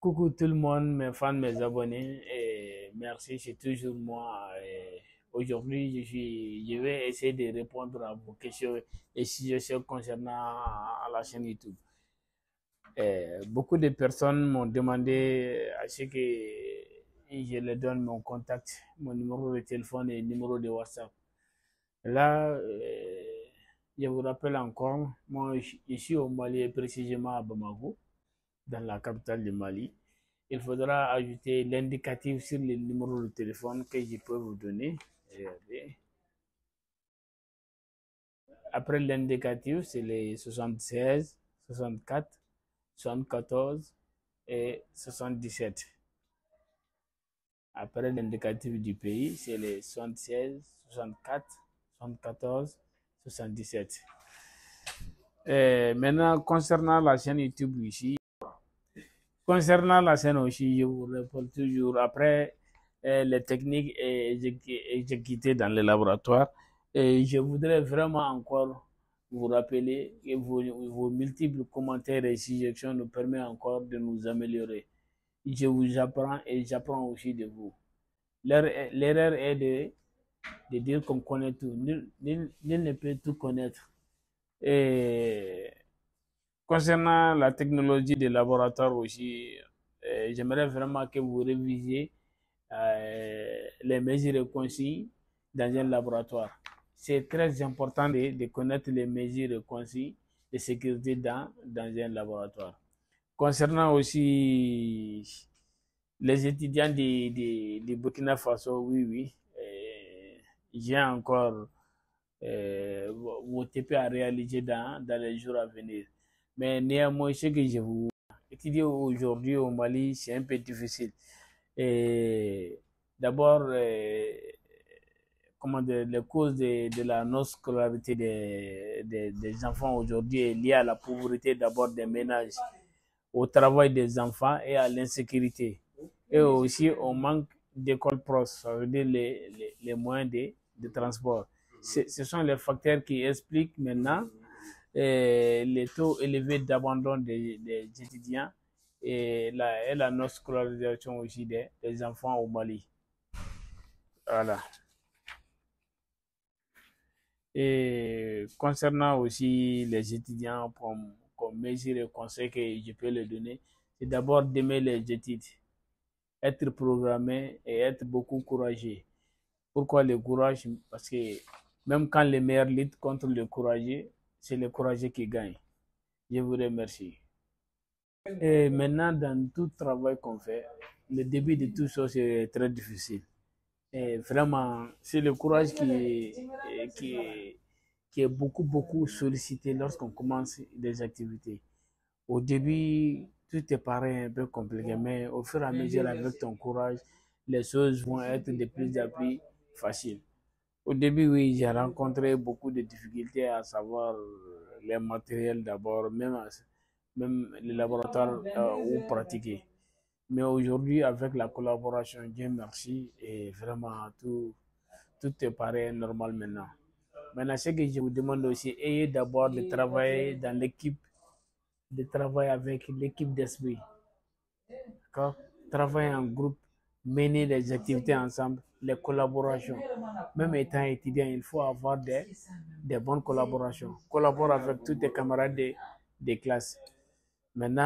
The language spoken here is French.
Coucou tout le monde, mes fans, mes abonnés, et merci, c'est toujours moi. Aujourd'hui, je vais essayer de répondre à vos questions et suggestions concernant la chaîne YouTube. Beaucoup de personnes m'ont demandé à ce que je leur donne mon contact, mon numéro de téléphone et numéro de WhatsApp. Là, je vous rappelle encore, moi, je suis au Mali, et précisément à Bamako, dans la capitale du Mali. Il faudra ajouter l'indicatif sur le numéro de téléphone que je peux vous donner. Regardez. Après l'indicatif, c'est les 76, 64, 74 et 77. Après l'indicatif du pays, c'est les 76, 64, 74, 77. Maintenant, concernant la chaîne YouTube ici, concernant la scène aussi, je vous réponds toujours après les techniques exécutées dans le laboratoire. Et je voudrais vraiment encore vous rappeler que vos multiples commentaires et suggestions nous permettent encore de nous améliorer. Je vous apprends et j'apprends aussi de vous. L'erreur est de dire qu'on connaît tout. Nul ne peut tout connaître. Et concernant la technologie des laboratoires aussi, j'aimerais vraiment que vous révisiez les mesures et consignes dans un laboratoire. C'est très important de connaître les mesures et consignes de sécurité dans un laboratoire. Concernant aussi les étudiants de Burkina Faso, oui, j'ai encore vos TP à réaliser dans les jours à venir. Mais néanmoins, ce que je vous étudier aujourd'hui au Mali, c'est un peu difficile. D'abord, les causes de la non-scolarité des enfants aujourd'hui est liée à la pauvreté d'abord des ménages, au travail des enfants et à l'insécurité. Et aussi au manque d'écoles proches, ça veut dire les moyens de transport. Ce sont les facteurs qui expliquent maintenant les taux élevés d'abandon des étudiants et la non-scolarisation aussi des enfants au Mali. Voilà. Et concernant aussi les étudiants, comme mesure et conseil que je peux leur donner, c'est d'abord d'aimer les études, être programmé et être beaucoup courageux. Pourquoi le courage? Parce que même quand les meilleurs luttent contre le courageux, c'est le courageux qui gagne. Je vous remercie. Et maintenant, dans tout travail qu'on fait, le début de tout ça, c'est très difficile. Et vraiment, c'est le courage qui est beaucoup sollicité lorsqu'on commence des activités. Au début, tout te paraît un peu compliqué, mais au fur et à mesure, avec ton courage, les choses vont être de plus en plus faciles. Au début, oui, j'ai rencontré beaucoup de difficultés, à savoir les matériels d'abord, même les laboratoires où pratiquer. Mais aujourd'hui, avec la collaboration, Dieu merci, et vraiment, tout te paraît normal maintenant. Maintenant, ce que je vous demande aussi, ayez d'abord de travailler dans l'équipe, de travailler avec l'équipe d'esprit. D'accord? Travailler en groupe, mener des activités ensemble, les collaborations. Même étant étudiant, il faut avoir des bonnes collaborations. Collabore avec tous tes camarades de classe. Maintenant,